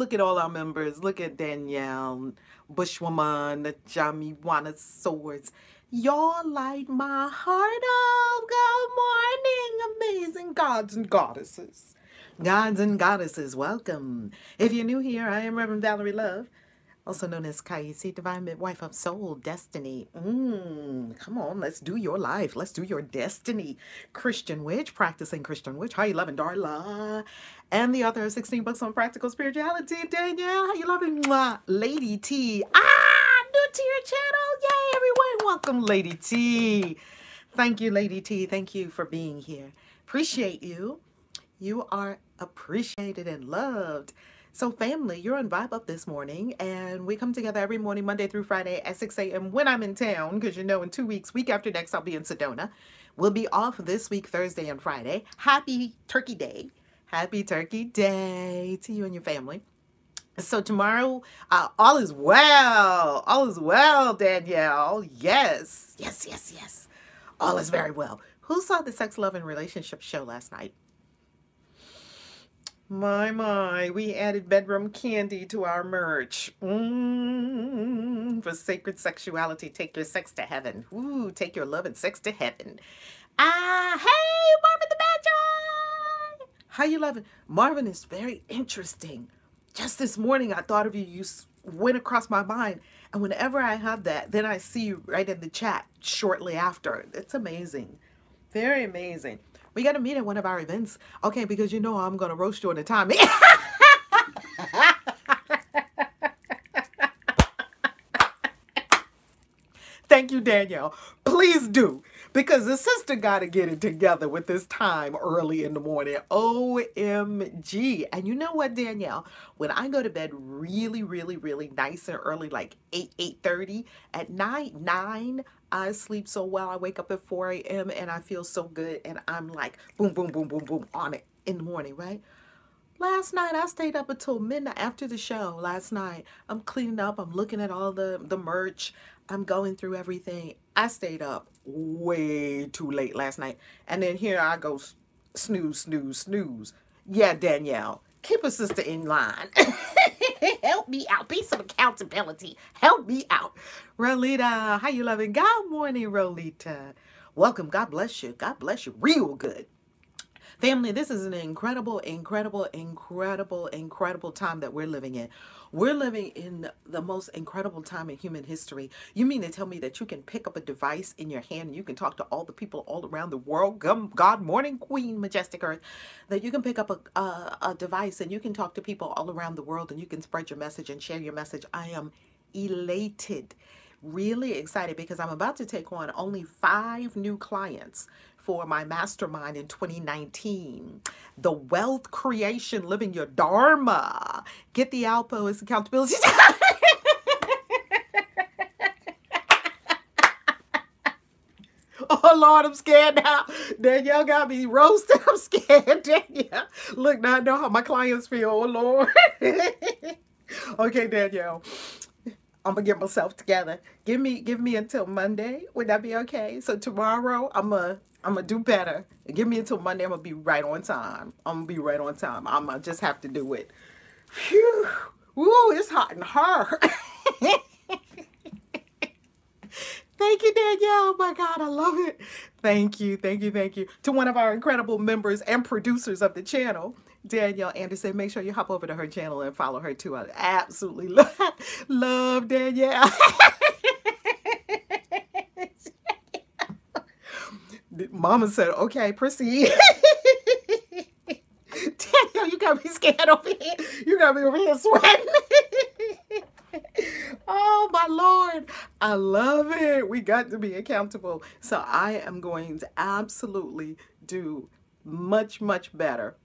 look at all our members. Look at Danielle, Bushwoman, the Jamiwana Swords. Y'all light my heart up. Good morning, amazing gods and goddesses. Gods and goddesses, welcome. If you're new here, I am Reverend Valerie Love, also known as KAISI, Divine Midwife of Soul Destiny. Come on, let's do your life. Let's do your destiny. Christian Witch, practicing Christian Witch. How you loving, Darla? And the author of 16 books on practical spirituality. Danielle, how you loving? Mwah. Lady T. New to your channel. Yay, everyone. Welcome, Lady T. Thank you, Lady T. Thank you for being here. Appreciate you. You are appreciated and loved. So family, you're on Vibe Up this morning, and we come together every morning, Monday through Friday at 6 a.m. when I'm in town, because you know in 2 weeks, week after next, I'll be in Sedona. We'll be off this week, Thursday and Friday. Happy Turkey Day. Happy Turkey Day to you and your family. So tomorrow, all is well. All is well, Danielle. Yes. Yes, yes, yes. All is very well. Who saw the Sex, Love, and Relationship show last night? My, we added bedroom candy to our merch. For sacred sexuality, take your sex to heaven. Ooh, take your love and sex to heaven. Hey, Marvin the Badger! How you loving? Marvin is very interesting. Just this morning, I thought of you. You went across my mind. And whenever I have that, then I see you right in the chat shortly after. It's amazing. Very amazing. We got to meet at one of our events. Okay, because you know I'm going to roast you on the time. Thank you, Danielle. Please do. Because the sister got to get it together with this time early in the morning. OMG. And you know what, Danielle? When I go to bed really, really, really nice and early, like 8:30 at night, 9, I sleep so well. I wake up at 4 a.m. and I feel so good. And I'm like, boom, boom, boom, boom, boom on it in the morning, right? Last night, I stayed up until midnight after the show. Last night, I'm cleaning up. I'm looking at all the merch. I'm going through everything. I stayed up way too late last night. And then here I go, snooze, snooze, snooze. Yeah, Danielle, keep a sister in line. Help me out. Be some accountability. Help me out. Rolita, how you loving? Good morning, Rolita. Welcome. God bless you. God bless you. Real good. Family, this is an incredible, incredible, incredible, incredible time that we're living in. We're living in the most incredible time in human history. You mean to tell me that you can pick up a device in your hand and you can talk to all the people all around the world? God morning, Queen, Majestic Earth. That you can pick up a device and you can talk to people all around the world and you can spread your message and share your message. I am elated. Really excited because I'm about to take on only 5 new clients for my mastermind in 2019. The Wealth Creation, Living Your Dharma. Get the outpost accountability. Oh, Lord, I'm scared now. Danielle got me roasted. I'm scared, Danielle. Look, now I know how my clients feel. Oh, Lord. Okay, Danielle. I'm gonna get myself together. Give me until Monday. Would that be okay? So tomorrow I'm gonna do better. Give me until Monday. I'm gonna be right on time. I'm gonna be right on time. I'm gonna just have to do it. Phew. Woo, it's hot in her. Thank you, Danielle. Oh my God, I love it. Thank you, thank you, thank you. To one of our incredible members and producers of the channel, Danielle Anderson. Make sure you hop over to her channel and follow her too. I absolutely love Danielle. Mama said, okay, proceed. Danielle, you got me scared over here. You got me over here sweating. Oh, my Lord. I love it. We got to be accountable. So I am going to absolutely do much, much better.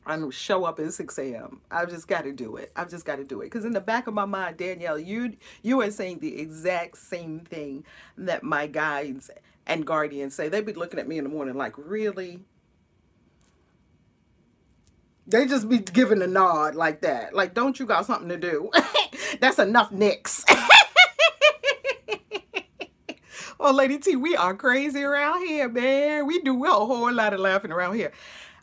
I'm show up at 6 a.m. I've just got to do it. I've just got to do it. Because in the back of my mind, Danielle, you are saying the exact same thing that my guides and guardians say. They'd be looking at me in the morning like, really? They just be giving a nod like that. Like, don't you got something to do? That's enough nicks. Oh, Lady T, we are crazy around here, man. We do a whole lot of laughing around here.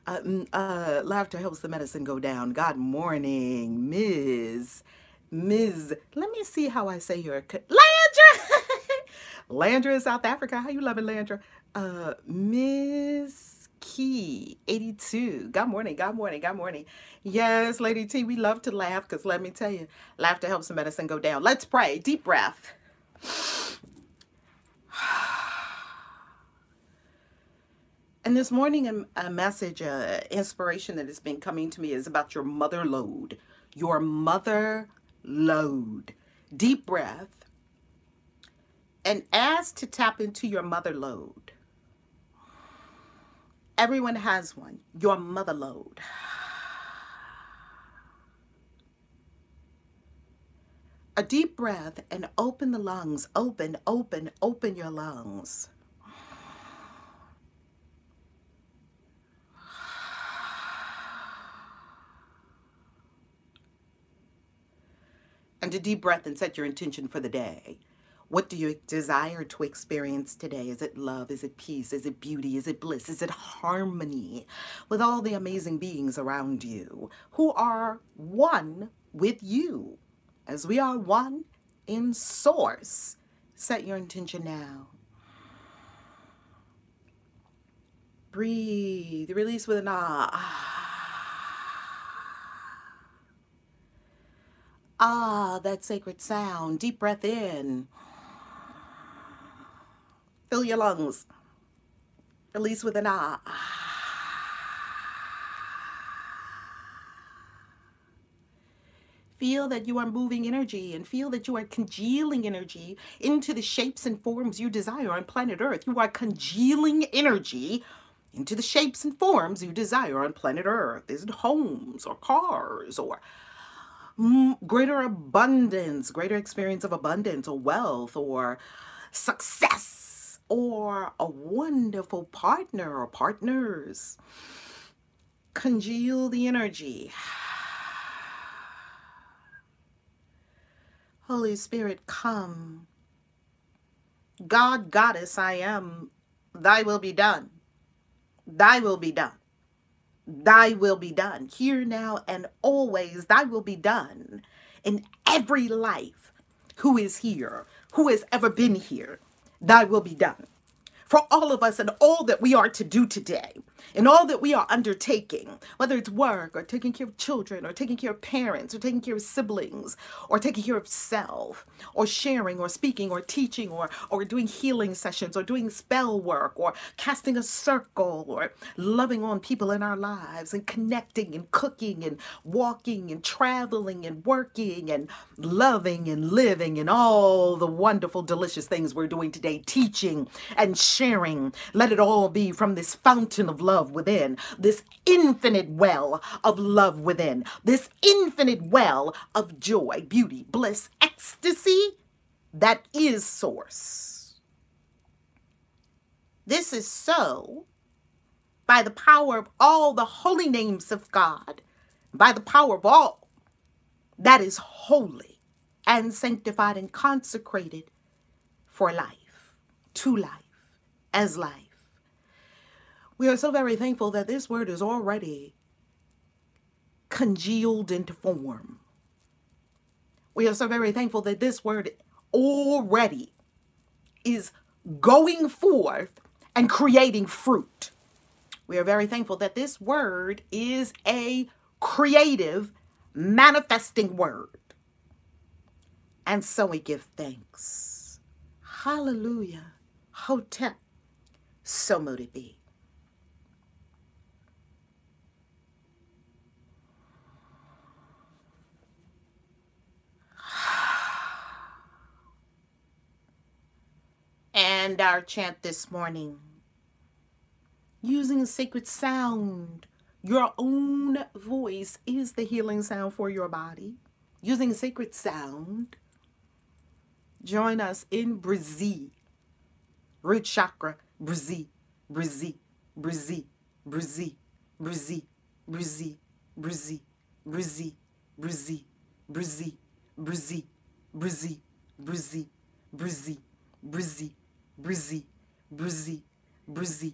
Laughter helps the medicine go down. God morning, Ms. Let me see how I say your Landra. Landra in South Africa. How you loving, Landra? Miss Key 82. God morning, God morning, God morning. Yes, Lady T, we love to laugh because let me tell you, laughter helps the medicine go down. Let's pray. Deep breath. And this morning, a message, inspiration that has been coming to me is about your mother load. Your mother load. Deep breath. And ask to tap into your mother load. Everyone has one. Your mother load. A deep breath and open the lungs. Open, open, open your lungs. And a deep breath and set your intention for the day. What do you desire to experience today? Is it love? Is it peace? Is it beauty? Is it bliss? Is it harmony with all the amazing beings around you who are one with you? As we are one in source, set your intention now. Breathe. Release with an ah. Ah, that sacred sound. Deep breath in. Fill your lungs. Release with an ah. Feel that you are moving energy and feel that you are congealing energy into the shapes and forms you desire on planet Earth. You are congealing energy into the shapes and forms you desire on planet Earth. Is it homes or cars or greater abundance, greater experience of abundance or wealth or success or a wonderful partner or partners? Congeal the energy. Holy Spirit, come. God, Goddess, I am. Thy will be done. Thy will be done. Thy will be done. Here, now, and always, thy will be done in every life who is here, who has ever been here. Thy will be done. For all of us and all that we are to do today, and all that we are undertaking, whether it's work or taking care of children or taking care of parents or taking care of siblings or taking care of self or sharing or speaking or teaching or doing healing sessions or doing spell work or casting a circle or loving on people in our lives and connecting and cooking and walking and traveling and working and loving and living and all the wonderful, delicious things we're doing today, teaching and sharing. Let it all be from this fountain of love within, this infinite well of love within, this infinite well of joy, beauty, bliss, ecstasy that is source. This is so by the power of all the holy names of God, by the power of all that is holy and sanctified and consecrated for life, to life, as life. We are so very thankful that this word is already congealed into form. We are so very thankful that this word already is going forth and creating fruit. We are very thankful that this word is a creative, manifesting word. And so we give thanks. Hallelujah. Hotep. So mote it be. And our chant this morning, using sacred sound, your own voice is the healing sound for your body. Using sacred sound, join us in Brazil, root chakra, Brazil, Brazil, Brazil, Brazil, Brazil, Brazil, Brazil, Brazil, Brazil, Brazil, Brazil, Brazil, Brazil, Brazil, Brazil, Brazil, Brazil, Brazil,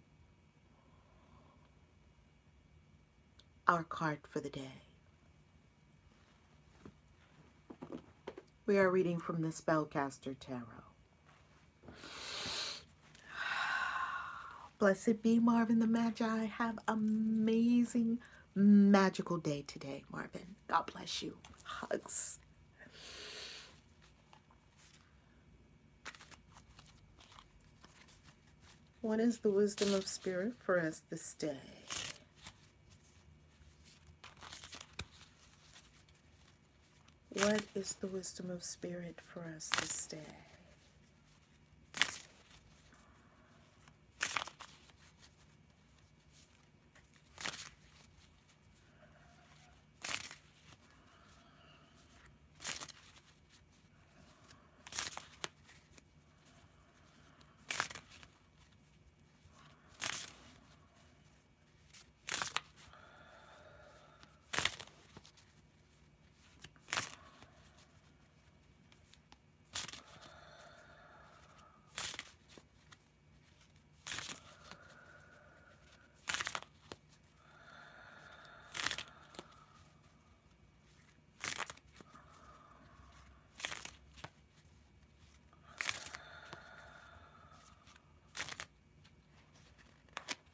our card for the day. We are reading from the Spellcaster Tarot. Blessed be Marvin the Magi. Have amazing, magical day today, Marvin. God bless you. Hugs. What is the wisdom of spirit for us this day? What is the wisdom of spirit for us this day?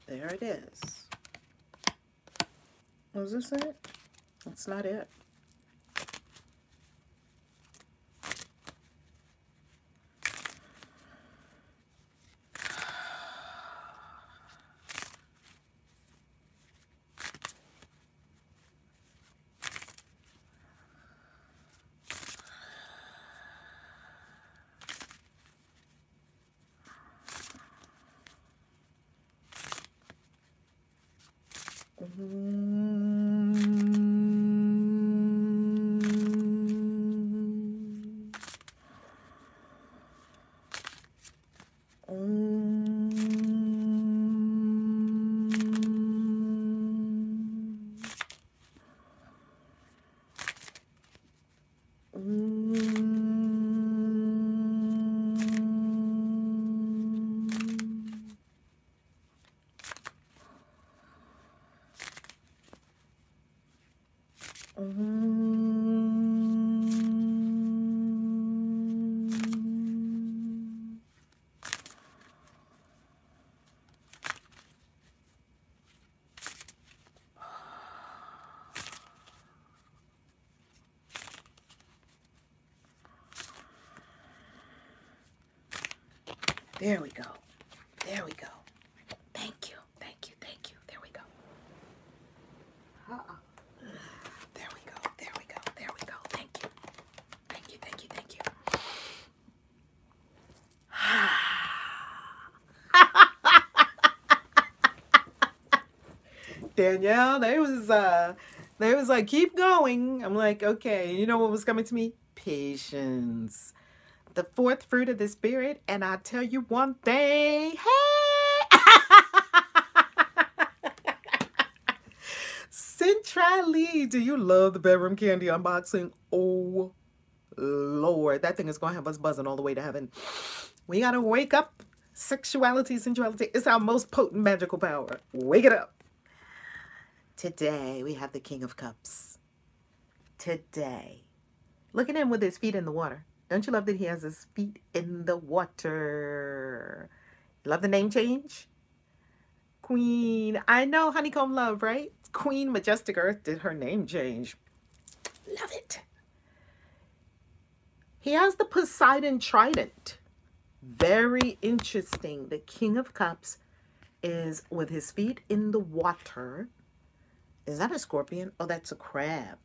There it is. Was this it? That's not it. There we go. There we go. Thank you. Thank you. Thank you. There we go. There we go. There we go. There we go. Thank you. Thank you. Thank you. Thank you. Danielle, they was like, keep going. I'm like, okay. You know what was coming to me? Patience. The fourth fruit of the spirit. And I tell you one thing. Hey! Centrally, do you love the bedroom candy unboxing? Oh, Lord. That thing is going to have us buzzing all the way to heaven. We got to wake up. Sexuality, sensuality. It's our most potent magical power. Wake it up. Today, we have the King of Cups. Today. Look at him with his feet in the water. Don't you love that he has his feet in the water? Love the name change? Queen. I know, Honeycomb Love, right? Queen Majestic Earth did her name change. Love it. He has the Poseidon Trident. Very interesting. The King of Cups is with his feet in the water. Is that a scorpion? Oh, that's a crab.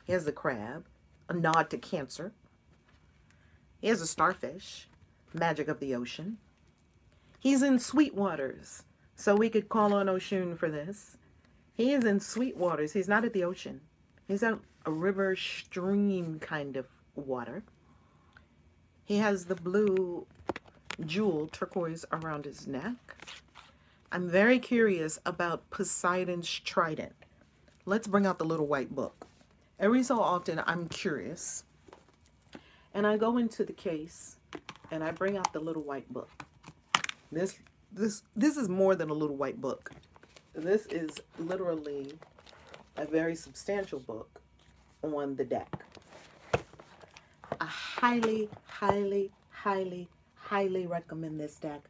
He has the crab. A nod to Cancer. He has a starfish, magic of the ocean. He's in sweet waters, so we could call on Oshun for this. He is in sweet waters. He's not at the ocean. He's at a river stream kind of water. He has the blue jewel turquoise around his neck. I'm very curious about Poseidon's trident. Let's bring out the little white book. Every so often, I'm curious. And I go into the case and I bring out the little white book. This is more than a little white book. This is literally a very substantial book on the deck. I highly, highly, highly, highly recommend this deck.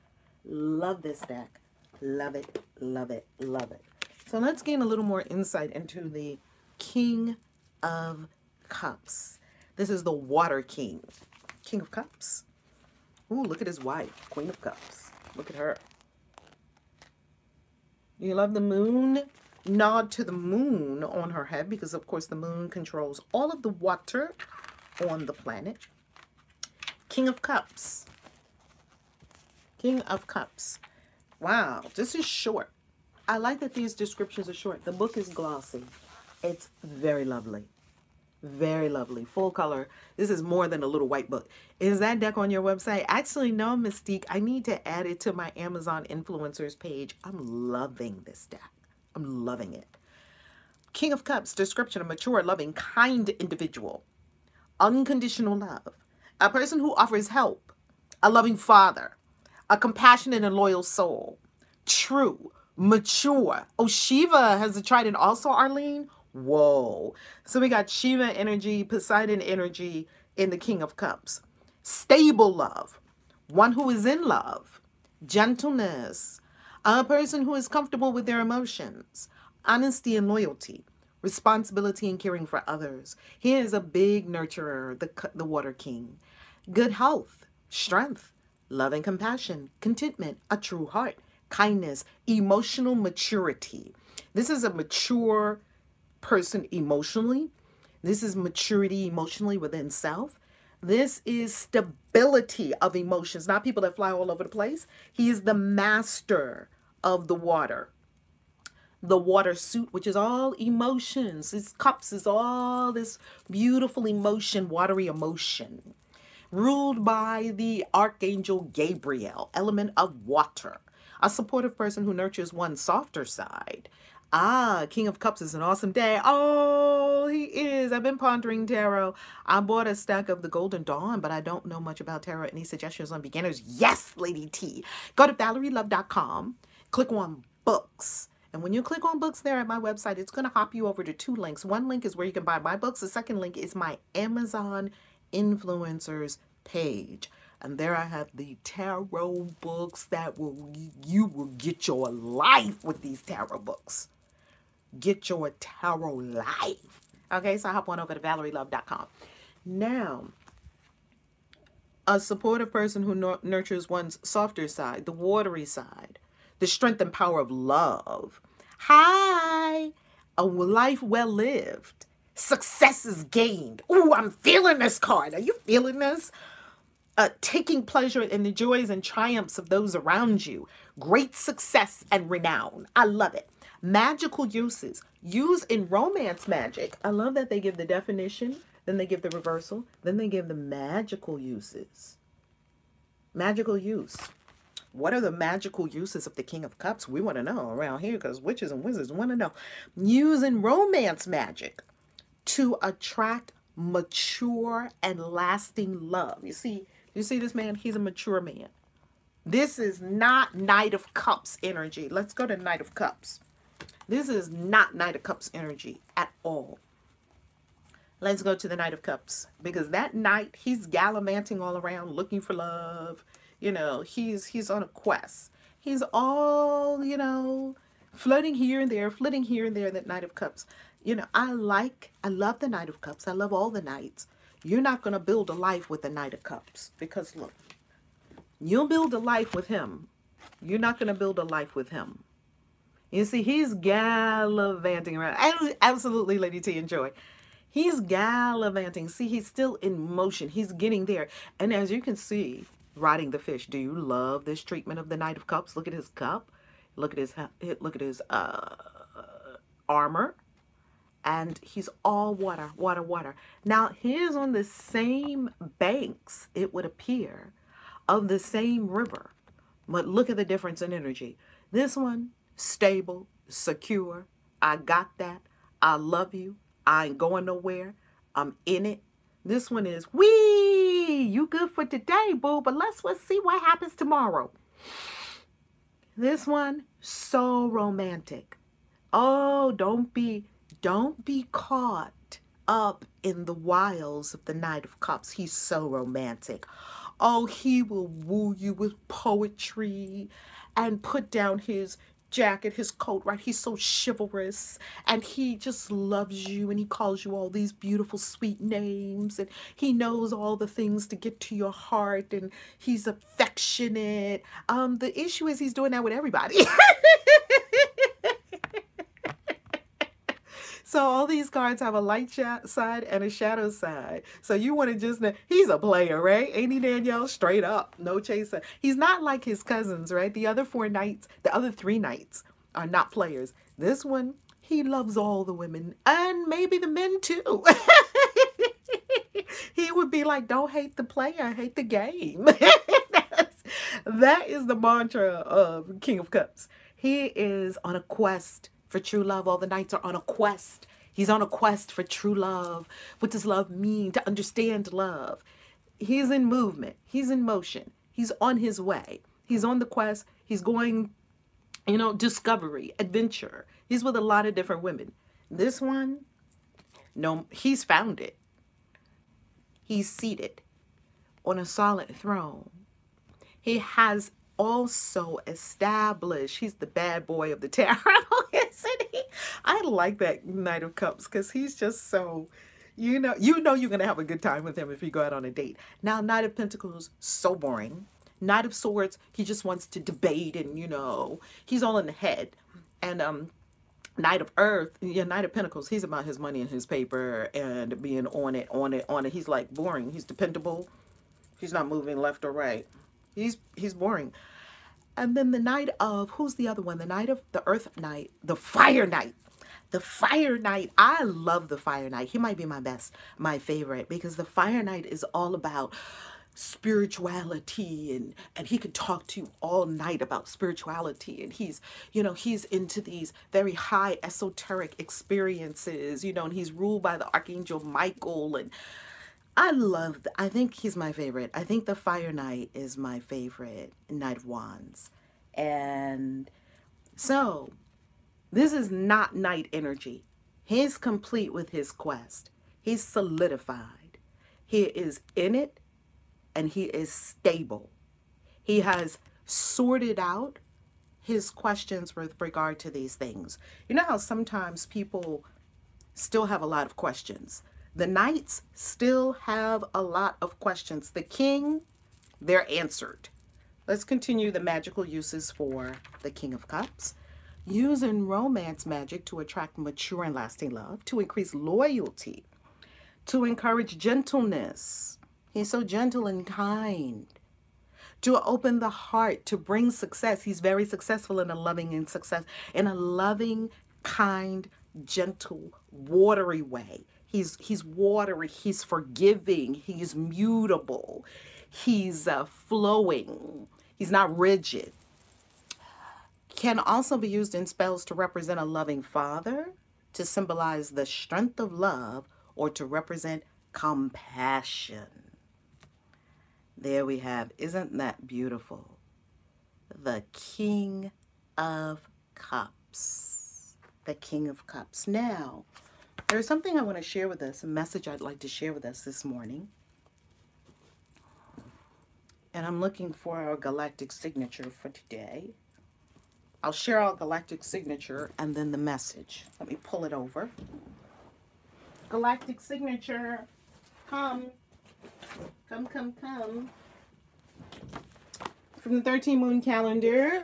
Love this deck. Love it, love it, love it. So let's gain a little more insight into the King of Cups. This is the Water King. King of Cups. Ooh, look at his wife, Queen of Cups. Look at her. You love the moon? Nod to the moon on her head because, of course, the moon controls all of the water on the planet. King of Cups. King of Cups. Wow, this is short. I like that these descriptions are short. The book is glossy. It's very lovely. Very lovely. Full color. This is more than a little white book. Is that deck on your website? Actually, no, Mystique. I need to add it to my Amazon influencers page. I'm loving this deck. I'm loving it. King of Cups, description: a mature, loving, kind individual. Unconditional love. A person who offers help. A loving father. A compassionate and loyal soul. True. Mature. Oh, Shiva has a trident also, Arlene? Whoa. So we got Shiva energy, Poseidon energy in the King of Cups. Stable love. One who is in love. Gentleness. A person who is comfortable with their emotions. Honesty and loyalty. Responsibility and caring for others. He is a big nurturer, the Water King. Good health. Strength. Love and compassion. Contentment. A true heart. Kindness. Emotional maturity. This is a mature person emotionally. This is maturity emotionally within self. This is stability of emotions, not people that fly all over the place. He is the master of the water. The water suit, which is all emotions. His cups is all this beautiful emotion, watery emotion. Ruled by the Archangel Gabriel, element of water. A supportive person who nurtures one's softer side. Ah, King of Cups is an awesome day. Oh, he is. I've been pondering tarot. I bought a stack of the Golden Dawn, but I don't know much about tarot. Any suggestions on beginners? Yes, Lady T. Go to ValerieLove.com. Click on books. And when you click on books there at my website, it's going to hop you over to 2 links. One link is where you can buy my books. The second link is my Amazon influencers page. And there I have the tarot books that you will get your life with these tarot books. Get your tarot life. Okay, so hop on over to ValerieLove.com. Now, a supportive person who nurtures one's softer side, the watery side, the strength and power of love. Hi, a life well lived. Success is gained. Ooh, I'm feeling this card. Are you feeling this? Taking pleasure in the joys and triumphs of those around you. Great success and renown. I love it. Magical uses. Use in romance magic. I love that they give the definition, then they give the reversal, then they give the magical uses. Magical use. What are the magical uses of the King of Cups? We want to know around here because witches and wizards want to know. Use in romance magic to attract mature and lasting love. You see this man? He's a mature man. This is not Knight of Cups energy. Let's go to Knight of Cups. This is not Knight of Cups energy at all. Let's go to the Knight of Cups. Because that knight, he's gallivanting all around looking for love. You know, he's on a quest. He's all, you know, floating here and there, flitting here and there, that Knight of Cups. You know, I love the Knight of Cups. I love all the knights. You're not going to build a life with the Knight of Cups. Because look, you'll build a life with him. You're not going to build a life with him. You see, he's gallivanting around. Absolutely, Lady T, enjoy. He's gallivanting. See, he's still in motion. He's getting there. And as you can see, riding the fish. Do you love this treatment of the Knight of Cups? Look at his cup. Look at his armor. And he's all water, water, water. Now, here's on the same banks, it would appear, of the same river. But look at the difference in energy. This one, stable, secure. I got that. I love you. I ain't going nowhere. I'm in it. This one is, wee, you good for today, boo, but let's see what happens tomorrow. This one, so romantic. Oh, don't be don't be caught up in the wiles of the Knight of Cups. He's so romantic. Oh, he will woo you with poetry and put down his jacket, his coat, right? He's so chivalrous and he just loves you and he calls you all these beautiful, sweet names and he knows all the things to get to your heart and he's affectionate. The issue is he's doing that with everybody. So all these cards have a light side and a shadow side. So you want to just know, he's a player, right? Ain't he, Danielle? Straight up, no chaser. He's not like his cousins, right? The other 4 knights, the other 3 knights are not players. This one, he loves all the women and maybe the men too. He would be like, don't hate the player, hate the game. That is the mantra of King of Cups. He is on a quest for true love. All the knights are on a quest. He's on a quest for true love. What does love mean? To understand love. He's in movement. He's in motion. He's on his way. He's on the quest. He's going, you know, discovery, adventure. He's with a lot of different women. This one, no, he's found it. He's seated on a solid throne. He has also established, he's the bad boy of the tarot, isn't he? I like that Knight of Cups because he's just so, you know you're going to have a good time with him if you go out on a date. Now, Knight of Pentacles, so boring. Knight of Swords, he just wants to debate and, you know, he's all in the head. And Knight of Earth, yeah, Knight of Pentacles, he's about his money and his paper and being on it. He's like boring. He's dependable. He's not moving left or right. He's boring. And then the Knight of, who's the other one? The Knight of the Earth Knight, the Fire Knight. The Fire Knight, I love the Fire Knight. He might be my favorite because the Fire Knight is all about spirituality and he could talk to you all night about spirituality and he's, you know, he's into these very high esoteric experiences, you know, and he's ruled by the Archangel Michael and I think he's my favorite. I think the Fire Knight is my favorite Knight of Wands. And so this is not Knight energy. He's complete with his quest. He's solidified. He is in it and he is stable. He has sorted out his questions with regard to these things. You know how sometimes people still have a lot of questions. The knights still have a lot of questions. The king, they're answered. Let's continue the magical uses for the King of Cups. Using romance magic to attract mature and lasting love, to increase loyalty, to encourage gentleness. He's so gentle and kind. To open the heart, to bring success. He's very successful in a loving kind, gentle, watery way. He's watery, he's forgiving, he's mutable, he's flowing, he's not rigid. Can also be used in spells to represent a loving father, to symbolize the strength of love, or to represent compassion. There we have, isn't that beautiful? The King of Cups. The King of Cups. Now, there's something I want to share with us, a message I'd like to share with us this morning. And I'm looking for our galactic signature for today. I'll share our galactic signature and then the message. Let me pull it over. Galactic signature, come. Come. From the 13 moon calendar,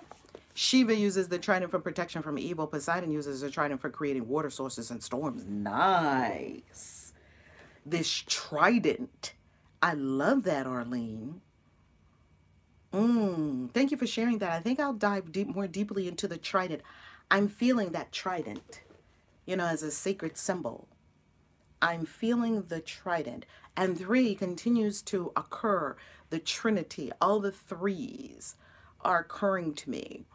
Shiva uses the trident for protection from evil. Poseidon uses the trident for creating water sources and storms. Nice. This trident. I love that, Arlene. Thank you for sharing that. I think I'll dive more deeply into the trident. I'm feeling that trident, you know, as a sacred symbol. I'm feeling the trident. And 3 continues to occur. The Trinity, all the 3s are occurring to me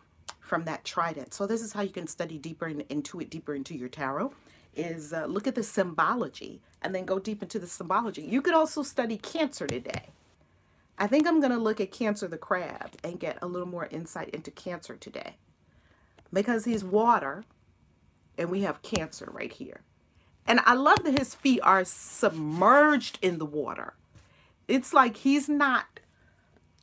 from that trident. So this is how you can study deeper into your tarot, is look at the symbology and then go deep into the symbology. You could also study Cancer today. I think I'm going to look at Cancer the crab and get a little more insight into Cancer today. Because he's water and we have Cancer right here. And I love that his feet are submerged in the water. It's like he's not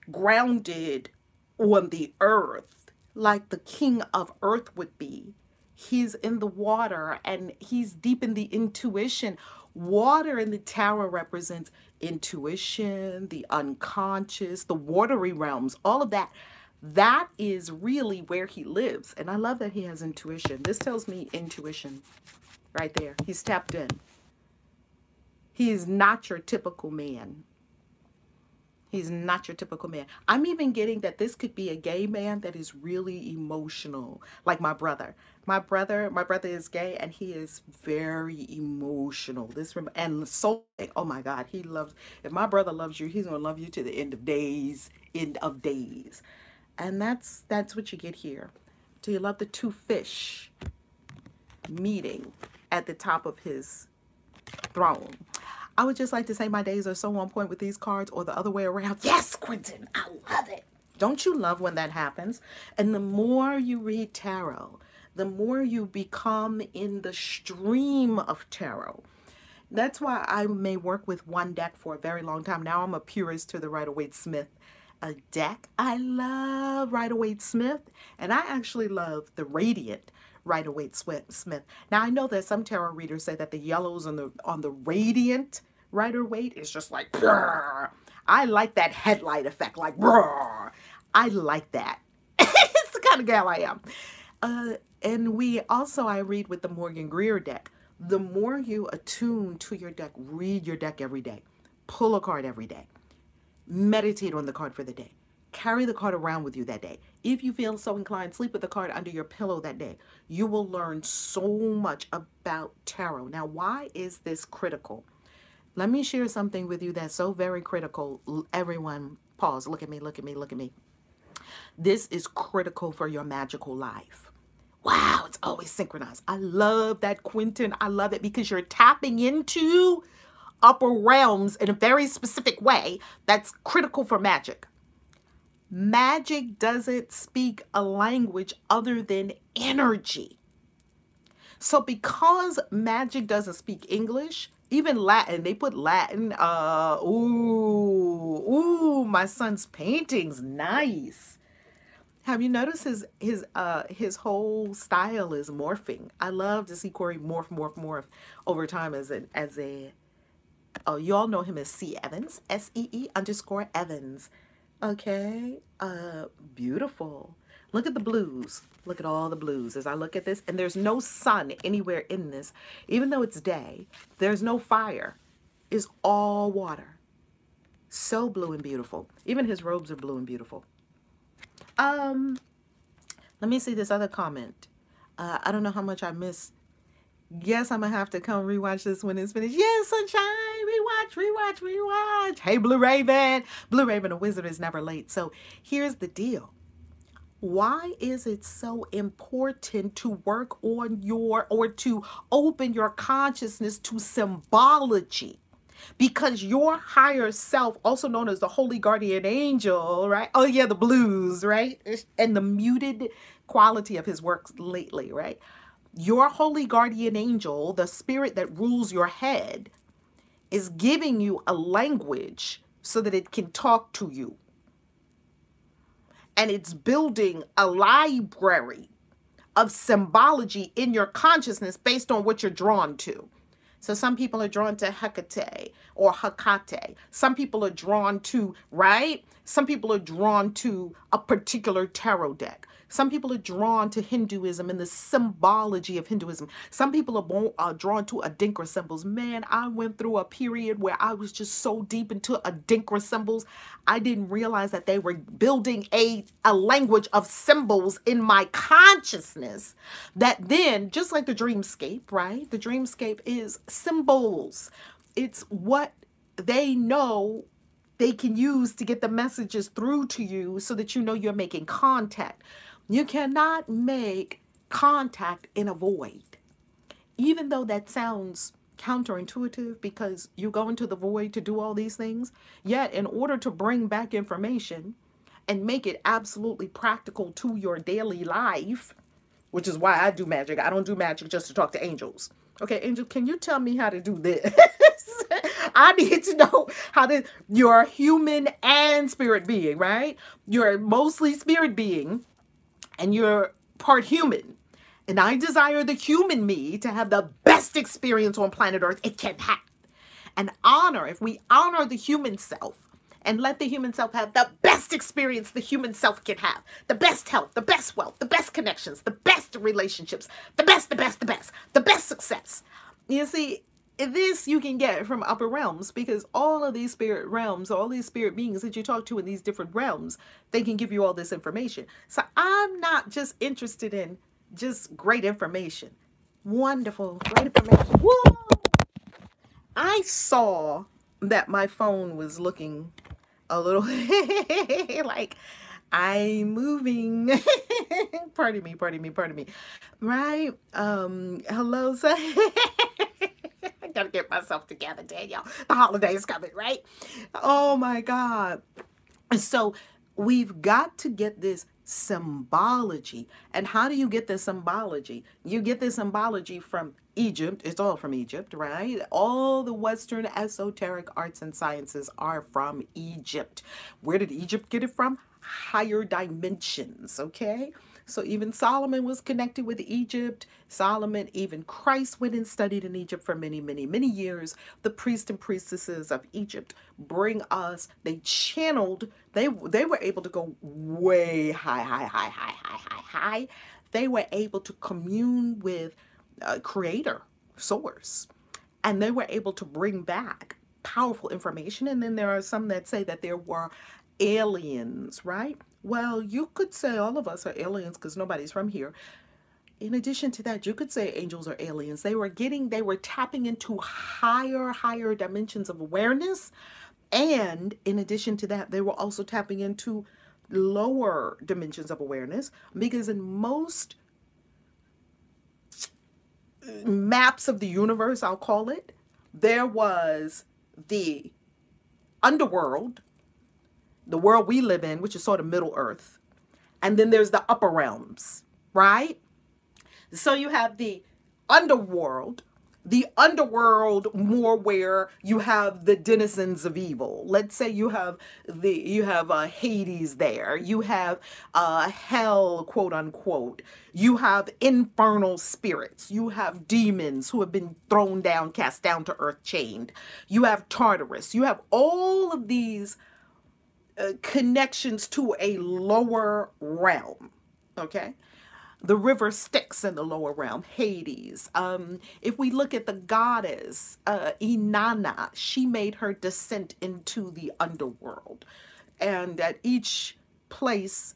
grounded on the earth like the king of earth would be. He's in the water and he's deep in the intuition. Water in the tarot represents intuition, the unconscious, the watery realms, all of that. That is really where he lives. And I love that he has intuition. This tells me intuition right there. He's tapped in. He is not your typical man. He's not your typical man. I'm even getting that this could be a gay man that is really emotional, like my brother. My brother is gay and he is very emotional. And so, oh my God, he loves. If my brother loves you, he's gonna love you to the end of days. End of days, and that's what you get here. Do you love the two fish meeting at the top of his throne? I would just like to say my days are so on point with these cards, or the other way around. Yes, Quentin, I love it. Don't you love when that happens? And the more you read tarot, the more you become in the stream of tarot. That's why I may work with one deck for a very long time. Now I'm a purist to the Rider-Waite-Smith deck. I love Rider-Waite-Smith, and I actually love the Radiant Rider-Waite-Smith. Now I know that some tarot readers say that the yellows on the Radiant Rider-Waite is just like, brrr. I like that headlight effect, like, brrr. I like that. It's the kind of gal I am. And I read with the Morgan Greer deck. The more you attune to your deck, read your deck every day, pull a card every day, meditate on the card for the day. Carry the card around with you that day. If you feel so inclined, sleep with the card under your pillow that day. You will learn so much about tarot. Now, why is this critical? Let me share something with you that's so very critical. Everyone, pause. Look at me, look at me, look at me. This is critical for your magical life. Wow, it's always synchronized. I love that, Quentin. I love it because you're tapping into upper realms in a very specific way that's critical for magic. Magic doesn't speak a language other than energy. So because magic doesn't speak English, even Latin, they put Latin, my son's painting's nice. Have you noticed his whole style is morphing? I love to see Corey morph over time oh, y'all know him as C. Evans, SEE_Evans. Okay, beautiful. Look at the blues. Look at all the blues as I look at this. And there's no sun anywhere in this. Even though it's day, there's no fire. It's all water. So blue and beautiful. Even his robes are blue and beautiful. Let me see this other comment. I don't know how much I missed. Yes, I'm going to have to come rewatch this when it's finished. Yes, sunshine. Rewatch. Hey, Blue Raven. Blue Raven, a wizard is never late. So here's the deal. Why is it so important to work on or to open your consciousness to symbology? Because your higher self, also known as the holy guardian angel, right? Oh yeah, the blues, right? And the muted quality of his works lately, right? Your holy guardian angel, the spirit that rules your head, is giving you a language so that it can talk to you. And it's building a library of symbology in your consciousness based on what you're drawn to. So some people are drawn to Hecate or Hecate. Some people are drawn to, right? Some people are drawn to a particular tarot deck. Some people are drawn to Hinduism and the symbology of Hinduism. Some people are drawn to Adinkra symbols. Man, I went through a period where I was just so deep into Adinkra symbols. I didn't realize that they were building a language of symbols in my consciousness that then, just like the dreamscape, right? The dreamscape is symbols. It's what they know they can use to get the messages through to you so that you know you're making contact. You cannot make contact in a void. Even though that sounds counterintuitive because you go into the void to do all these things, yet in order to bring back information and make it absolutely practical to your daily life, which is why I do magic. I don't do magic just to talk to angels. Okay, Angel, can you tell me how to do this? I need to know how to. You're a human and spirit being, right? You're mostly spirit being, and you're part human. And I desire the human me to have the best experience on planet Earth it can have. And honor, if we honor the human self and let the human self have the best experience the human self can have, the best health, the best wealth, the best connections, the best relationships, the best success. You see, this you can get from upper realms, because all of these spirit realms, all these spirit beings that you talk to in these different realms, they can give you all this information. So I'm not just interested in just great information. Wonderful, great information. Whoa! I saw that my phone was looking a little like I'm moving. Pardon me, pardon me, pardon me. Right? Hello, sir. I gotta get myself together, Danielle. The holidays coming, right? Oh my God. So we've got to get this symbology. And how do you get this symbology? You get this symbology from Egypt. It's all from Egypt, right? All the Western esoteric arts and sciences are from Egypt. Where did Egypt get it from? Higher dimensions, okay? So even Solomon was connected with Egypt. Solomon, even Christ went and studied in Egypt for many, many, many years. The priests and priestesses of Egypt bring us, they channeled, they were able to go way high. They were able to commune with creator, source, and they were able to bring back powerful information. And then there are some that say that there were aliens, right? Well, you could say all of us are aliens because nobody's from here. In addition to that, you could say angels are aliens. They were tapping into higher dimensions of awareness. And in addition to that, they were also tapping into lower dimensions of awareness, because in most maps of the universe, I'll call it, there was the underworld, the world we live in, which is sort of Middle Earth. And then there's the upper realms, right? So you have the underworld more where you have the denizens of evil. Let's say you have Hades there. You have hell, quote unquote. You have infernal spirits. You have demons who have been thrown down, cast down to earth, chained. You have Tartarus. You have all of these connections to a lower realm, okay? The river Styx in the lower realm, Hades. If we look at the goddess, Inanna, she made her descent into the underworld. And at each place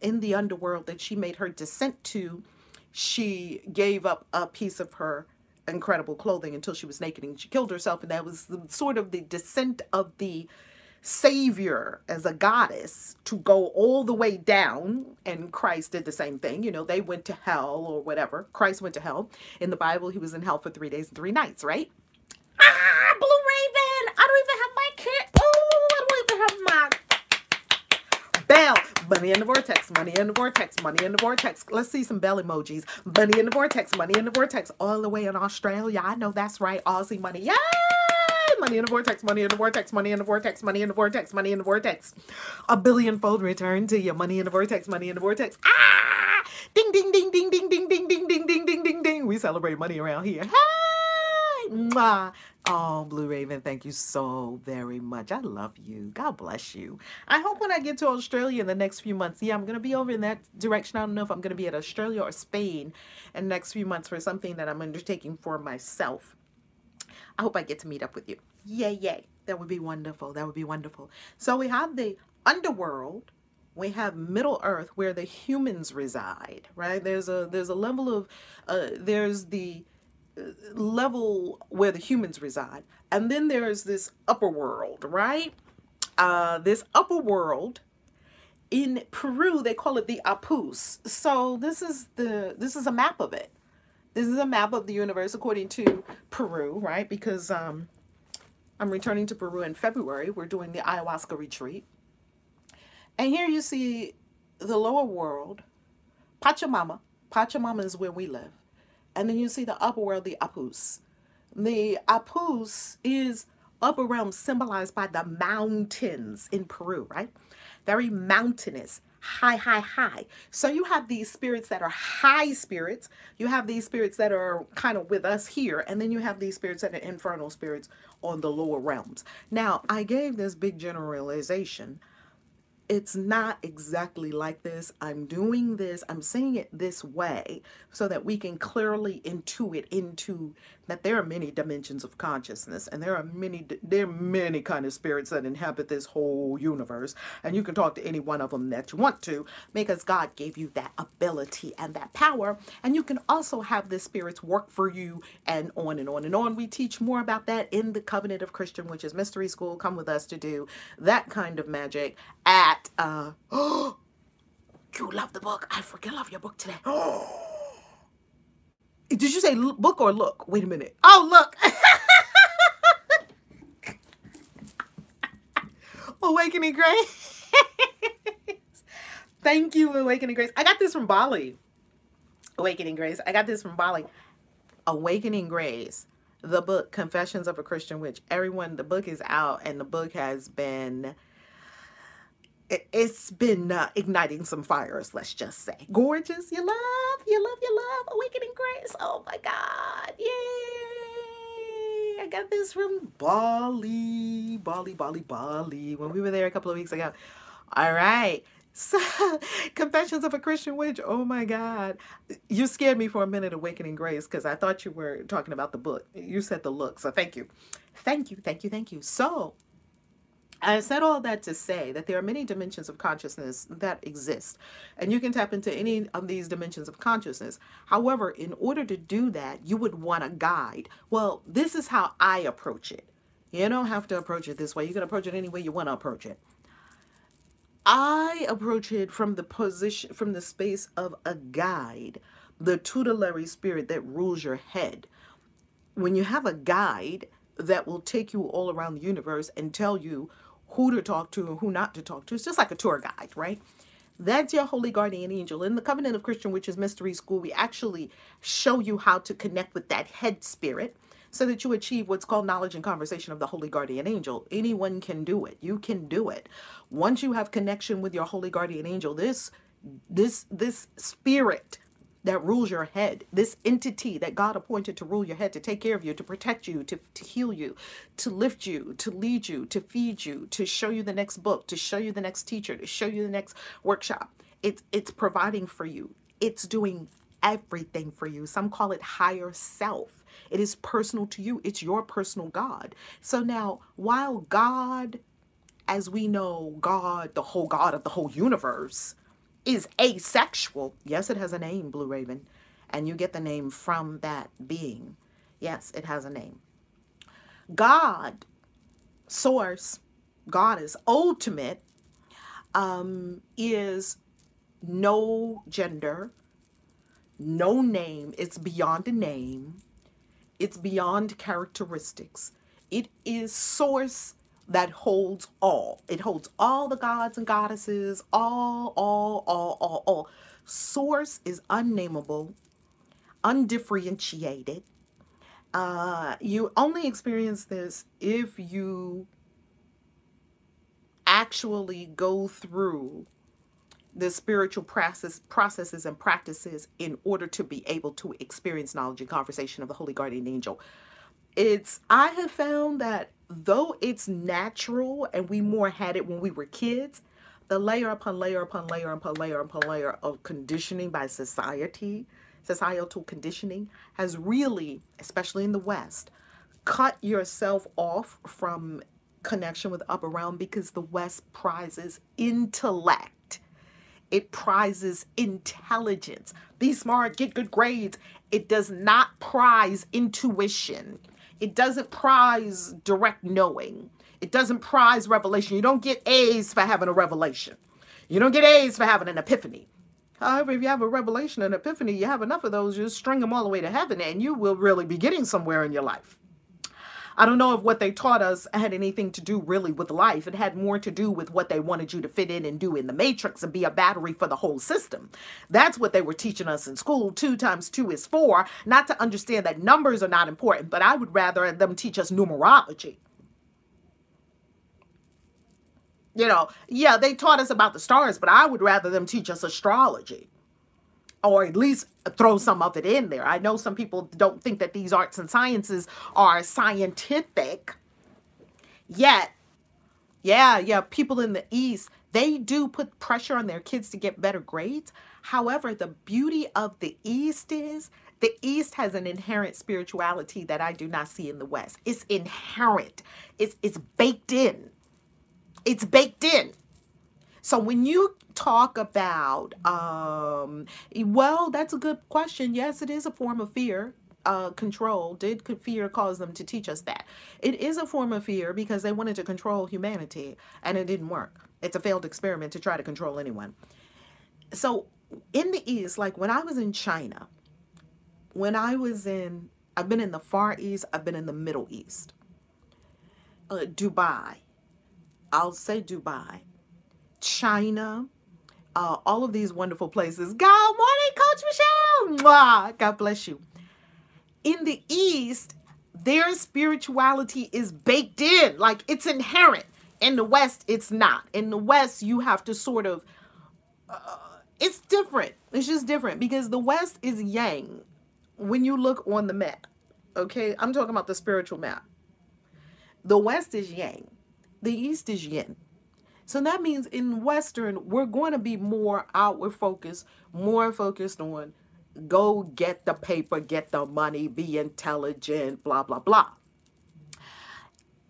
in the underworld that she made her descent to, she gave up a piece of her incredible clothing until she was naked and she killed herself. And that was sort of the descent of the Savior as a goddess to go all the way down. And Christ did the same thing. You know, they went to hell or whatever. Christ went to hell. In the Bible, he was in hell for 3 days and 3 nights, right? Ah, Blue Raven! I don't even have my kit. Oh, I don't even have my bell. Money in the vortex, money in the vortex, money in the vortex. Let's see some bell emojis. Money in the vortex, money in the vortex. All the way in Australia. I know that's right. Aussie money. Yay! Money in the vortex, money in the vortex, money in the vortex, money in the vortex, money in the vortex. A billionfold return to you. Money in the vortex, money in the vortex. Ah! Ding, ding, ding, ding, ding, ding, ding, ding, ding, ding, ding, ding, ding. We celebrate money around here. Hey! Mwah. Oh, Blue Raven, thank you so very much. I love you. God bless you. I hope when I get to Australia in the next few months, yeah, I'm going to be over in that direction. I don't know if I'm going to be at Australia or Spain in the next few months for something that I'm undertaking for myself. I hope I get to meet up with you. Yay, yay. That would be wonderful. That would be wonderful. So we have the underworld. We have Middle Earth where the humans reside, right? There's a level of, there's the level where the humans reside. And then there's this upper world, right? This upper world, in Peru, they call it the Apus. So this is a map of it. This is a map of the universe according to Peru, right? Because I'm returning to Peru in February. We're doing the ayahuasca retreat. And here you see the lower world, Pachamama. Pachamama is where we live. And then you see the upper world, the Apus. The Apus is upper realm symbolized by the mountains in Peru, right? Very mountainous, high, high, high. So you have these spirits that are high spirits. You have these spirits that are kind of with us here. And then you have these spirits that are infernal spirits on the lower realms. Now, I gave this big generalization. It's not exactly like this. I'm doing this, I'm saying it this way so that we can clearly intuit into that there are many dimensions of consciousness, and there are many kind of spirits that inhabit this whole universe, and you can talk to any one of them that you want to, because God gave you that ability and that power. And you can also have the spirits work for you, and on and on and on. We teach more about that in the Covenant of Christian, which is Mystery School. Come with us to do that kind of magic at you love the book. I freaking love your book today. Did you say book or look? Wait a minute. Oh, look. Awakening Grace. Thank you, Awakening Grace. I got this from Bali. Awakening Grace. I got this from Bali. Awakening Grace. The book, Confessions of a Christian Witch. Everyone, the book is out, and the book has been... It's been igniting some fires, let's just say. Gorgeous. You love. Awakening Grace. Oh my God. Yay. I got this from Bali. When we were there a couple of weeks ago. All right. So, Confessions of a Christian Witch. Oh my God. You scared me for a minute, Awakening Grace, because I thought you were talking about the book. You said the look. So thank you. Thank you. So, I said all that to say that there are many dimensions of consciousness that exist, and you can tap into any of these dimensions of consciousness. However, in order to do that, you would want a guide. Well, this is how I approach it. You don't have to approach it this way. You can approach it any way you want to approach it. I approach it from the position, from the space of a guide, the tutelary spirit that rules your head. When you have a guide that will take you all around the universe and tell you who to talk to and who not to talk to. It's just like a tour guide, right? That's your holy guardian angel. In the Covenant of Christian, which is Mystery School, we actually show you how to connect with that head spirit so that you achieve what's called knowledge and conversation of the holy guardian angel. Anyone can do it. You can do it. Once you have connection with your holy guardian angel, this spirit that rules your head, this entity that God appointed to rule your head, to take care of you, to protect you, to heal you, to lift you, to lead you, to feed you, to show you the next book, to show you the next teacher, to show you the next workshop. It's providing for you. It's doing everything for you. Some call it higher self. It is personal to you. It's your personal God. So now, while God, as we know, God, the whole God of the whole universe, is asexual. Yes, it has a name, Blue Raven. And you get the name from that being. Yes, it has a name. God, source, God is ultimate, is no gender, no name. It's beyond a name. It's beyond characteristics. It is source that holds all. It holds all the gods and goddesses, all. Source is unnameable, undifferentiated. You only experience this if you actually go through the spiritual processes and practices in order to be able to experience knowledge and conversation of the Holy Guardian Angel. I have found that though it's natural and we more had it when we were kids, the layer upon layer upon layer upon layer upon layer of conditioning by societal conditioning has really, especially in the West, cut yourself off from connection with the upper realm, because the West prizes intellect. It prizes intelligence. Be smart, get good grades. It does not prize intuition. It doesn't prize direct knowing. It doesn't prize revelation. You don't get A's for having a revelation. You don't get A's for having an epiphany. However, if you have a revelation and epiphany, you have enough of those, you just string them all the way to heaven, and you will really be getting somewhere in your life. I don't know if what they taught us had anything to do really with life. It had more to do with what they wanted you to fit in and do in the matrix and be a battery for the whole system. That's what they were teaching us in school. 2 times 2 is 4. Not to understand that numbers are not important, but I would rather them teach us numerology. You know, yeah, they taught us about the stars, but I would rather them teach us astrology. Or at least throw some of it in there. I know some people don't think that these arts and sciences are scientific. Yet, yeah, people in the East, they do put pressure on their kids to get better grades. However, the beauty of the East is the East has an inherent spirituality that I do not see in the West. It's inherent. It's baked in. It's baked in. So when you talk about, well, that's a good question. Yes, it is a form of fear. Control. Did fear cause them to teach us that? It is a form of fear because they wanted to control humanity and it didn't work. It's a failed experiment to try to control anyone. So in the East, like when I was in China, I've been in the Far East, I've been in the Middle East, Dubai, I'll say Dubai, China, all of these wonderful places. Good morning, Coach Michelle. Mwah, God bless you. In the East, their spirituality is baked in, like it's inherent. In the West, it's not. In the West, you have to sort of, it's different. It's just different because the West is yang when you look on the map. Okay, I'm talking about the spiritual map. The West is yang. The East is yin. So that means in Western, we're going to be more outward focused, more focused on go get the paper, get the money, be intelligent, blah, blah, blah.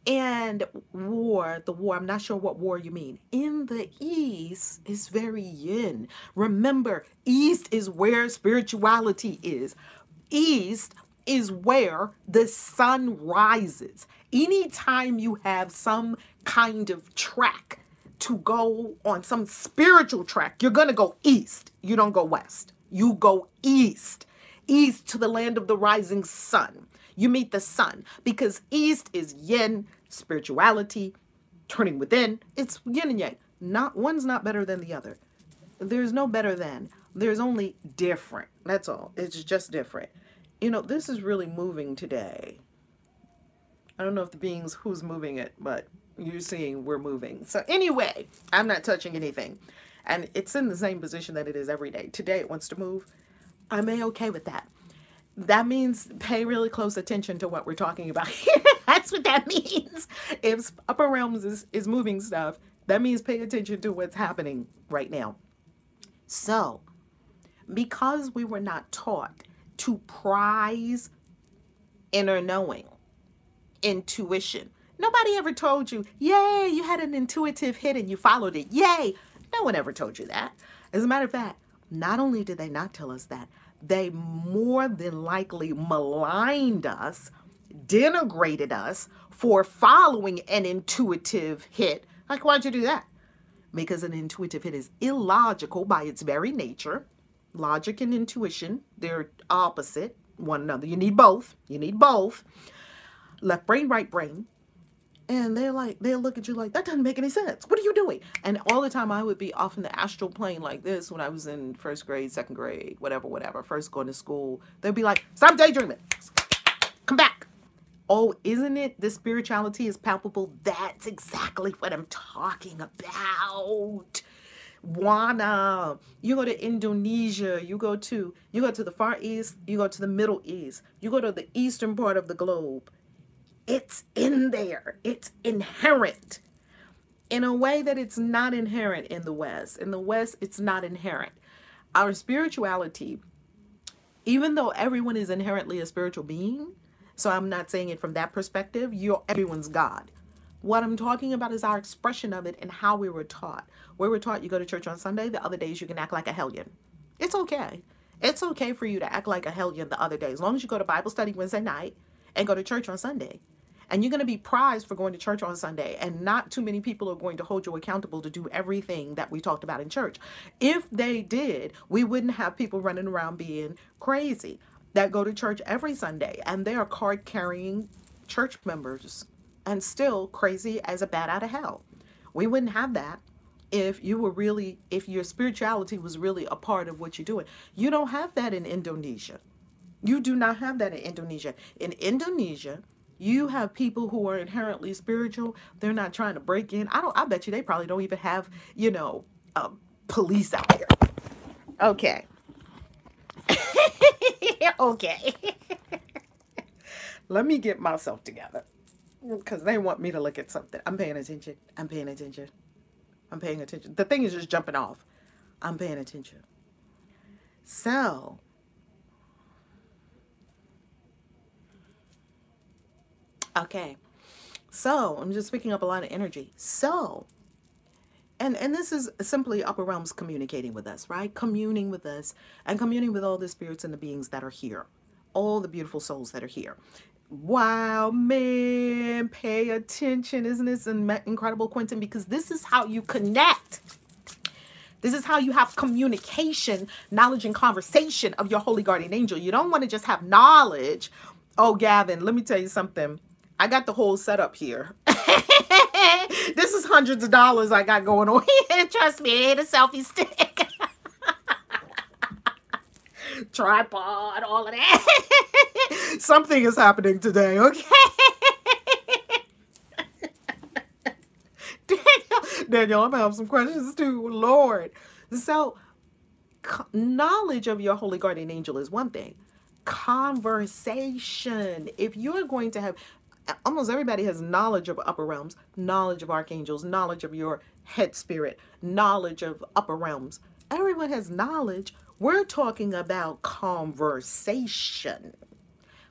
And the war, I'm not sure what war you mean. In the East is very yin. Remember, East is where spirituality is. East is where the sun rises. Anytime you have some kind of track to go on, some spiritual track, you're going to go east. You don't go west. You go east. East to the land of the rising sun. You meet the sun because east is yin, spirituality, turning within. It's yin and yang. One's not better than the other. There's no better than. There's only different. That's all. It's just different. You know, this is really moving today. I don't know if the beings who's moving it, but you're seeing we're moving. So anyway, I'm not touching anything. And it's in the same position that it is every day. Today it wants to move. I'm okay with that. That means pay really close attention to what we're talking about here. That's what that means. If upper realms is moving stuff, that means pay attention to what's happening right now. So, because we were not taught to prize inner knowing, intuition. Nobody ever told you, yay, you had an intuitive hit and you followed it. Yay. No one ever told you that. As a matter of fact, not only did they not tell us that, they more than likely maligned us, denigrated us for following an intuitive hit. Like, why'd you do that? Because an intuitive hit is illogical by its very nature. Logic and intuition, they're opposite one another. You need both. You need both. Left brain, right brain. And they'll look at you like, that doesn't make any sense. What are you doing? And all the time I would be off in the astral plane like this when I was in first grade, second grade, whatever, first going to school. They'd be like, stop daydreaming. Come back. Oh, isn't it? The spirituality is palpable. That's exactly what I'm talking about. Wana. You go to Indonesia, you go to the Far East, you go to the Middle East, you go to the eastern part of the globe. It's in there. It's inherent in a way that it's not inherent in the West. In the West, it's not inherent. Our spirituality, even though everyone is inherently a spiritual being, so I'm not saying it from that perspective, everyone's God. What I'm talking about is our expression of it and how we were taught. We were taught you go to church on Sunday, the other days you can act like a hellion. It's okay. It's okay for you to act like a hellion the other days, as long as you go to Bible study Wednesday night and go to church on Sunday. And you're going to be prized for going to church on Sunday. And not too many people are going to hold you accountable to do everything that we talked about in church. If they did, we wouldn't have people running around being crazy that go to church every Sunday. And they are card-carrying church members and still crazy as a bat out of hell. We wouldn't have that if you were really, if your spirituality was really a part of what you're doing. You don't have that in Indonesia. You do not have that in Indonesia. In Indonesia, you have people who are inherently spiritual. They're not trying to break in. I bet you they probably don't even have, police out here. Okay. Okay. Let me get myself together. Because they want me to look at something. I'm paying attention. I'm paying attention. I'm paying attention. The thing is just jumping off. I'm paying attention. So, okay. So, I'm just picking up a lot of energy. So, and this is simply upper realms communicating with us, right? Communing with us and communing with all the spirits and the beings that are here. All the beautiful souls that are here. Wow, man, pay attention. Isn't this incredible, Quentin? Because this is how you connect. This is how you have communication, knowledge, and conversation of your holy guardian angel. You don't want to just have knowledge. Oh, Gavin, let me tell you something. I got the whole setup here. This is hundreds of dollars I got going on here. Trust me, it ain't a selfie stick. Tripod, all of that. Something is happening today, okay? Daniel, I'm gonna have some questions too, Lord. So, knowledge of your holy guardian angel is one thing. Conversation. If you're going to have, almost everybody has knowledge of upper realms, knowledge of archangels, knowledge of your head spirit, knowledge of upper realms. Everyone has knowledge. We're talking about conversation.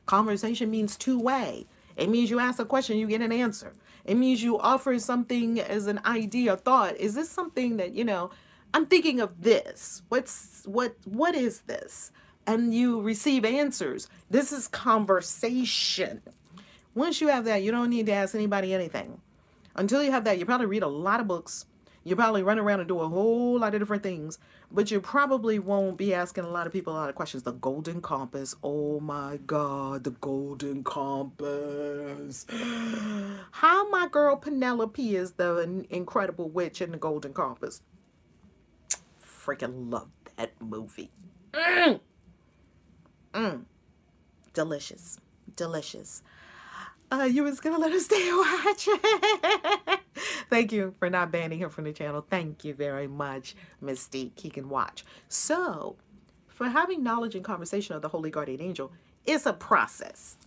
Conversation means two-way. It means you ask a question, you get an answer. It means you offer something as an idea, thought. Is this something that, I'm thinking of this. What is this? And you receive answers. This is conversation. Once you have that, you don't need to ask anybody anything. Until you have that, you probably read a lot of books. You probably run around and do a whole lot of different things, but you probably won't be asking a lot of people a lot of questions. The golden compass. Oh my God, the golden compass. How my girl Penelope is the incredible witch in the golden compass. Freaking love that movie. Delicious. Delicious. You was gonna let us stay and watch. Thank you for not banning him from the channel. Thank you very much, Mystique. He can watch. So, for having knowledge and conversation of the Holy Guardian Angel, it's a process.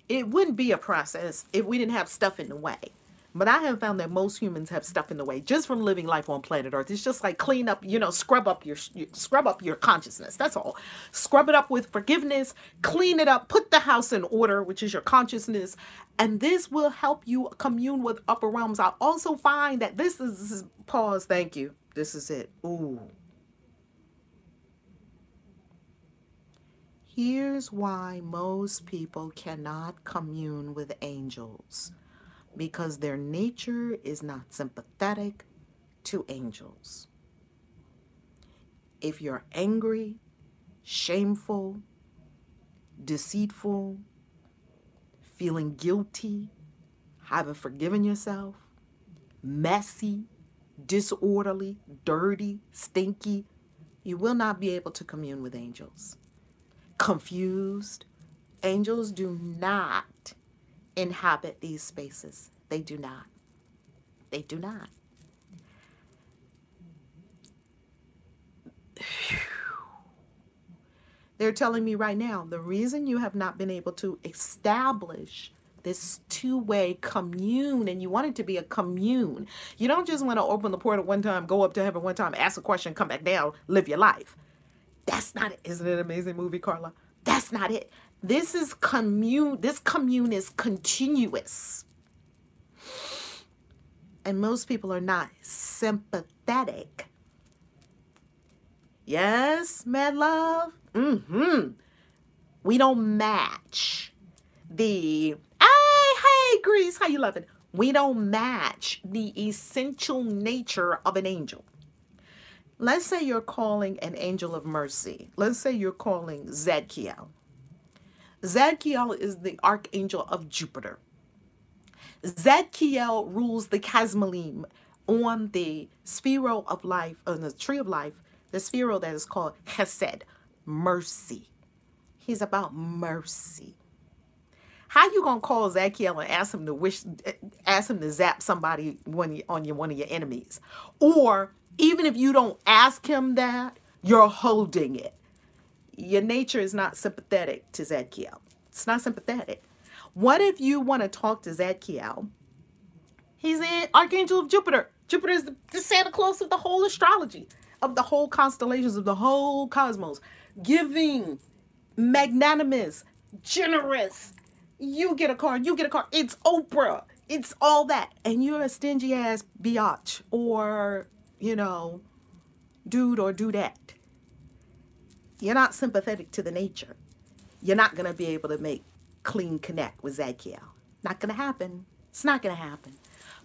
It wouldn't be a process if we didn't have stuff in the way. But I have found that most humans have stuff in the way just from living life on planet Earth. It's just like clean up, scrub up your consciousness. That's all. Scrub it up with forgiveness, clean it up, put the house in order, which is your consciousness. And this will help you commune with upper realms. I also find that this is pause. Thank you. This is it. Ooh. Here's why most people cannot commune with angels. Because their nature is not sympathetic to angels. If you're angry, shameful, deceitful, feeling guilty, haven't forgiven yourself, messy, disorderly, dirty, stinky, you will not be able to commune with angels. Confused, angels do not inhabit these spaces. They do not. They do not. They're telling me right now, the reason you have not been able to establish this two-way commune, and you want it to be a commune. You don't just want to open the portal one time, go up to heaven one time, ask a question, come back down, live your life. That's not it. Isn't it an amazing movie, Carla? That's not it. This is commune. This commune is continuous. And most people are not sympathetic. Yes, mad love? We don't match the, hey, Grease, how you loving? We don't match the essential nature of an angel. Let's say you're calling an angel of mercy. Let's say you're calling Zedkiel. Zadkiel is the archangel of Jupiter. Zadkiel rules the Kazmalim on the spheral of life, on the tree of life, the spheral that is called Chesed, mercy. He's about mercy. How you gonna call Zadkiel and ask him to zap somebody one of your enemies? Or even if you don't ask him that, you're holding it. Your nature is not sympathetic to Zadkiel. It's not sympathetic. What if you want to talk to Zadkiel? He's an archangel of Jupiter. Jupiter is the Santa Claus of the whole astrology, of the whole constellations, of the whole cosmos. Giving, magnanimous, generous. You get a car, you get a car. It's Oprah. It's all that. And you're a stingy ass biatch or, you know, dude or dudette. You're not sympathetic to the nature. You're not going to be able to make clean connect with Zadkiel. Not going to happen. It's not going to happen.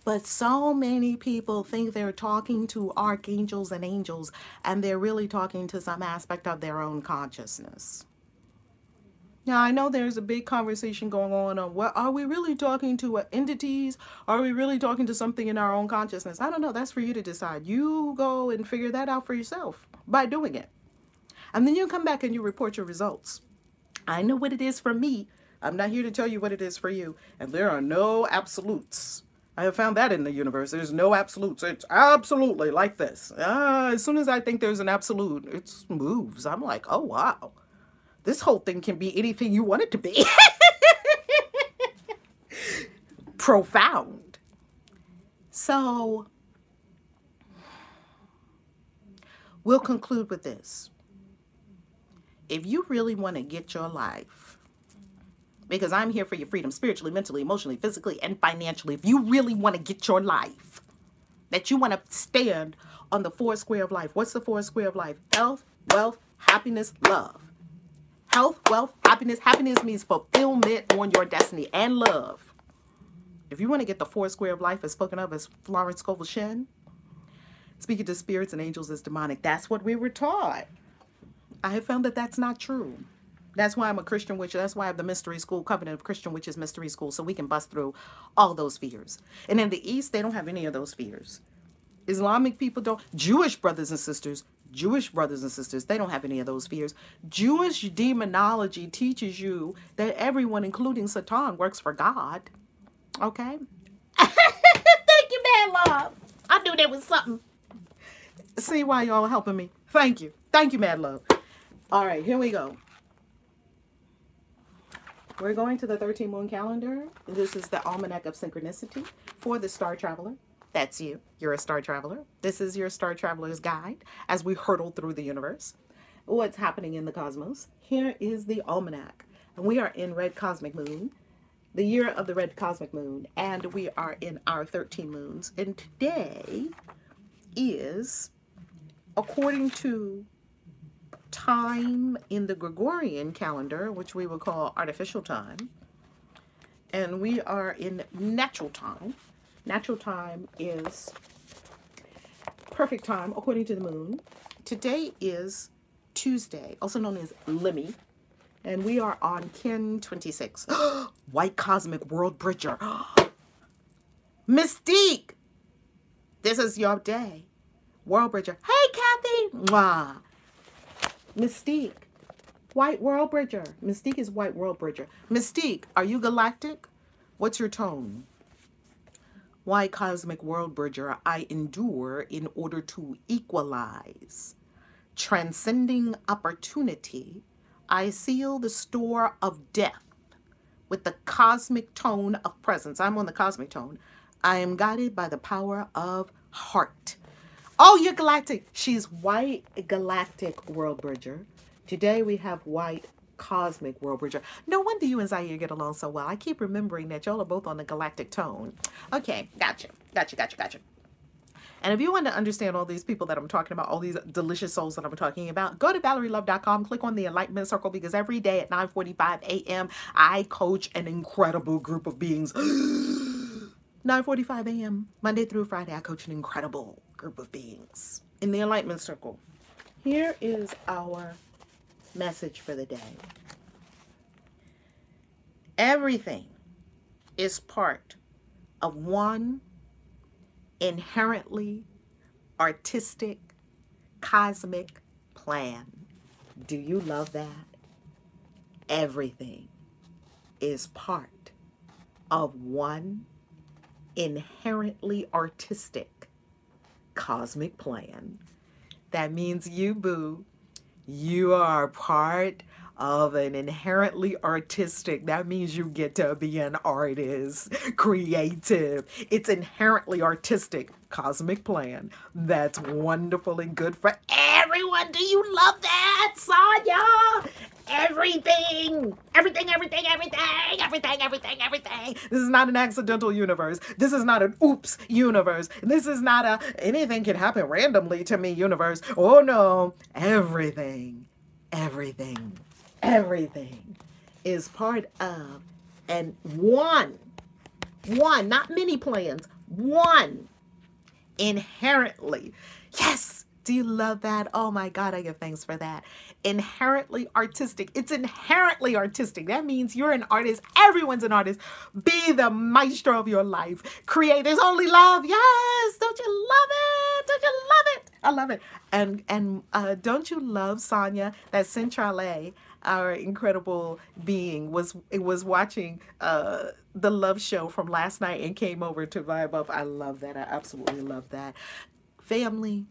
But so many people think they're talking to archangels and angels, and they're really talking to some aspect of their own consciousness. Now, I know there's a big conversation going on what are we really talking to entities? Are we really talking to something in our own consciousness? I don't know. That's for you to decide. You go and figure that out for yourself by doing it. And then you come back and you report your results. I know what it is for me. I'm not here to tell you what it is for you. And there are no absolutes. I have found that in the universe. There's no absolutes. It's absolutely like this. As soon as I think there's an absolute, it moves. I'm like, oh, wow. This whole thing can be anything you want it to be. Profound. So, we'll conclude with this. If you really want to get your life, because I'm here for your freedom spiritually, mentally, emotionally, physically, and financially. If you really want to get your life, that you want to stand on the four square of life. What's the four square of life? Health, wealth, happiness, love. Health, wealth, happiness. Happiness means fulfillment on your destiny and love. If you want to get the four square of life as spoken of as Florence Scovel Shen, speaking to spirits and angels is demonic. That's what we were taught. I have found that that's not true. That's why I'm a Christian witch. That's why I have the mystery school, Covenant of Christian Witches mystery school, so we can bust through all those fears. And in the East, they don't have any of those fears. Islamic people don't. Jewish brothers and sisters, they don't have any of those fears. Jewish demonology teaches you that everyone, including Satan, works for God. Okay? Thank you, man, love. I knew there was something. See why y'all helping me. Thank you. Thank you, Mad Love. All right, here we go. We're going to the 13 moon calendar. This is the almanac of synchronicity for the star traveler. That's you. You're a star traveler. This is your star traveler's guide as we hurtle through the universe. What's happening in the cosmos? Here is the almanac. And we are in red cosmic moon, the year of the red cosmic moon. And we are in our 13 moons. And today is, according to time in the Gregorian calendar, which we would call artificial time, and we are in natural time. Natural time is perfect time according to the moon. Today is Tuesday, also known as Limmy, and we are on Kin 26. White cosmic world bridger. Mystique, this is your day. World bridger. Hey, Kathy. Mwah. Mystique, white world bridger. Mystique is white world bridger. Mystique, are you galactic? What's your tone? White cosmic world bridger, I endure in order to equalize. Transcending opportunity, I seal the store of death with the cosmic tone of presence. I'm on the cosmic tone. I am guided by the power of heart. Oh, you're galactic. She's white galactic world bridger. Today we have white cosmic world bridger. No wonder you and Zaire get along so well. I keep remembering that y'all are both on the galactic tone. Okay, gotcha. And if you want to understand all these people that I'm talking about, all these delicious souls that I'm talking about, go to ValerieLove.com, click on the Enlightenment Circle, because every day at 9:45 a.m. I coach an incredible group of beings. 9:45 a.m. Monday through Friday, I coach an incredible group of beings in the Enlightenment Circle. Here is our message for the day. Everything is part of one inherently artistic cosmic plan. Do you love that? Everything is part of one inherently artistic cosmic plan. That means you, boo, you are part of an inherently artistic, that means you get to be an artist, creative. It's inherently artistic cosmic plan. That's wonderful and good for everyone. Do you love that, Sonya? Everything. This is not an accidental universe. This is not an oops universe. This is not a anything can happen randomly to me universe. Oh no, everything is part of and one, not many plans, one inherently. Yes. Do you love that? Oh my God, I give thanks for that. Inherently artistic. It's inherently artistic. That means you're an artist. Everyone's an artist. Be the maestro of your life. Create. There's only love. Yes. Don't you love it? Don't you love it? I love it. And don't you love Sonya that Centrale, our incredible being, was watching the love show from last night and came over to vibe up. I love that. I absolutely love that. Family.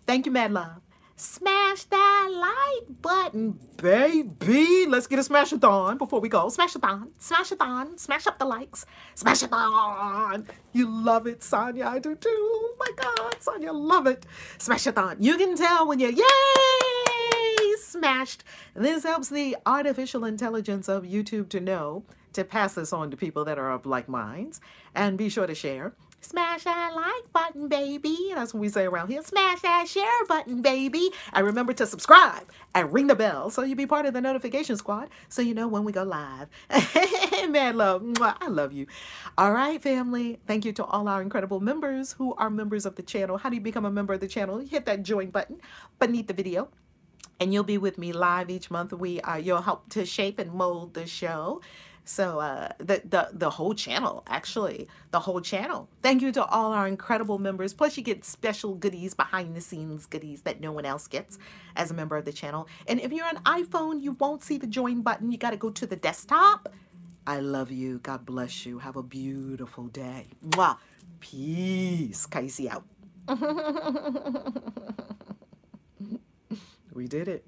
Thank you, mad love. Smash that like button, baby. Let's get a smash-a-thon before we go. Smash-a-thon, smash-a-thon, smash up the likes. Smash-a-thon. You love it, Sonya. I do too. Oh my God, Sonya, love it. Smash-a-thon. You can tell when you're, yay, smashed. This helps the artificial intelligence of YouTube to know to pass this on to people that are of like minds. And be sure to share. Smash that like button, baby. That's what we say around here. Smash that share button, baby. And remember to subscribe and ring the bell so you'll be part of the notification squad so you know when we go live. Mad love. I love you. All right, family. Thank you to all our incredible members who are members of the channel. How do you become a member of the channel? Hit that join button beneath the video. And you'll be with me live each month. You'll help to shape and mold the show. So the whole channel, actually, the whole channel. Thank you to all our incredible members. Plus, you get special goodies, behind the scenes goodies that no one else gets as a member of the channel. And if you're on iPhone, you won't see the join button. You got to go to the desktop. I love you. God bless you. Have a beautiful day. Mwah. Peace. KAISI out. We did it.